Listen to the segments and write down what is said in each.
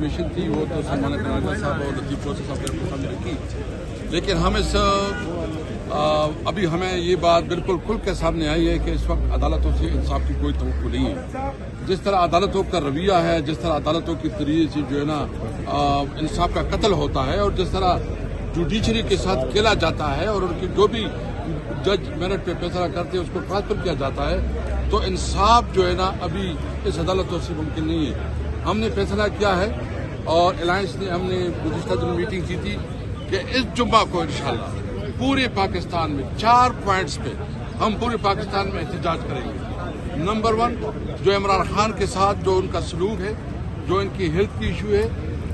Situation تھی وہ تو سلمان کناریہ صاحب اور لطیف کوسی صاحب نے سامنے رکھی، لیکن ہم ابھی ہمیں یہ بات بالکل کھل کے سامنے آئی ہے کہ اس وقت عدالتوں سے انصاف کی کوئی توقع نہیں ہے۔ جس طرح عدالتوں کا رویہ ہے، جس طرح عدالتوں کی طریقے سے جو ہے نا انصاف کا قتل ہوتا ہے، اور جس طرح جوڈیشری کے ساتھ کھیلا جاتا ہے اور ان کی جو بھی جج میرٹ پہ فیصلہ کرتے ہیں اس کو ٹرانسفر کیا جاتا ہے، تو انصاف جو ہے نا ابھی اس عدالتوں سے ممکن نہیں ہے۔ ہم نے فیصلہ کیا ہے اور الائنس نے ہم نے گزشتہ دن میٹنگ کی تھی کہ اس جمعہ کو انشاءاللہ پورے پاکستان میں 4 پوائنٹس پہ ہم پورے پاکستان میں احتجاج کریں گے۔ نمبر 1 جو عمران خان کے ساتھ جو ان کا سلوک ہے، جو ان کی ہیلتھ کی ایشو ہے،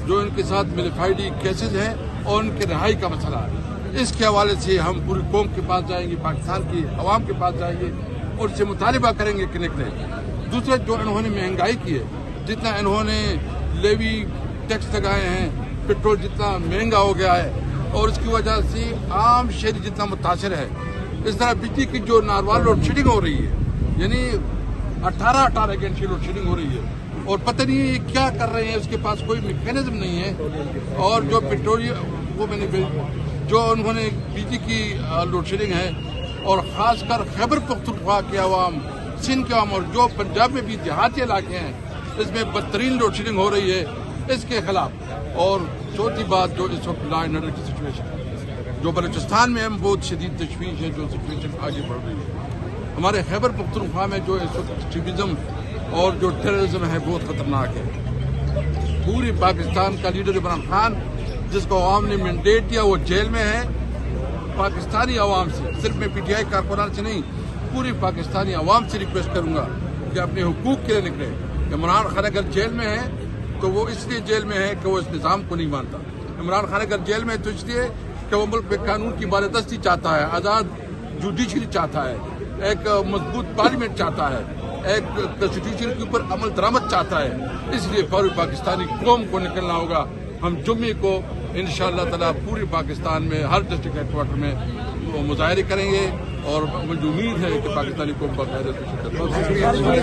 جو ان کے ساتھ ملیفائڈی کیسز ہیں اور ان کے رہائی کا مسئلہ ہے، اس کے حوالے سے ہم پوری قوم کے پاس جائیں گے، پاکستان کی عوام کے پاس جائیں گے اور اس سے مطالبہ کریں گے کہ نکلے۔ دوسرے جو انہوں نے مہنگائی کی ہے، جتنا انہوں نے لیوی ٹیکس لگائے ہیں، پیٹرول جتنا مہنگا ہو گیا ہے اور اس کی وجہ سے عام شہری جتنا متاثر ہے، اس طرح بجلی کی جو ناروال لوڈ شیڈنگ ہو رہی ہے، یعنی 18 گھنٹے لوڈ شیڈنگ ہو رہی ہے اور پتہ نہیں یہ کیا کر رہے ہیں، اس کے پاس کوئی میکینزم نہیں ہے۔ اور جو پیٹرولیم وہ میں نے جو انہوں نے بجلی کی لوڈ شیڈنگ ہے اور خاص کر خیبر پختونخوا کے عوام، سندھ کے عوام اور جو پنجاب میں بھی دیہاتی علاقے ہیں، اس میں بدترین لوڈ شیڈنگ ہو رہی ہے، اس کے خلاف۔ اور چوتھی بات جو اس وقت لا اینڈ آرڈر کی سچویشن جو بلوچستان میں ہم بہت شدید تشویش ہے، جو سچویشن آگے بڑھ رہی ہے۔ ہمارے خیبر پختونخوا میں جو اس وقت ایکسٹریمزم اور جو ٹیررزم ہے بہت خطرناک ہے۔ پوری پاکستان کا لیڈر عمران خان جس کو عوام نے مینڈیٹ دیا وہ جیل میں ہے۔ پاکستانی عوام سے، صرف میں پی ٹی آئی کارکنان سے نہیں، پوری پاکستانی عوام سے ریکویسٹ کروں گا کہ اپنے حقوق کے لیے نکلے۔ عمران خان اگر جیل میں ہے تو وہ اس لیے جیل میں ہے کہ وہ اس نظام کو نہیں مانتا۔ عمران خان اگر جیل میں ہے تو اس لیے کہ وہ ملک میں قانون کی بالادستی چاہتا ہے، آزاد جوڈیشری چاہتا ہے، ایک مضبوط پارلیمنٹ چاہتا ہے، ایک کنسٹیٹیوشن کے اوپر عمل درآمد چاہتا ہے۔ اس لیے فوری پاکستانی قوم کو نکلنا ہوگا۔ ہم جمعے کو انشاءاللہ تعالیٰ پورے پاکستان میں ہر ڈسٹرکٹ ہیڈ کوارٹر میں مظاہرے کریں گے اور مجھے امید ہے کہ پاکستانی قوم باقاعدہ شرکت ہوگی۔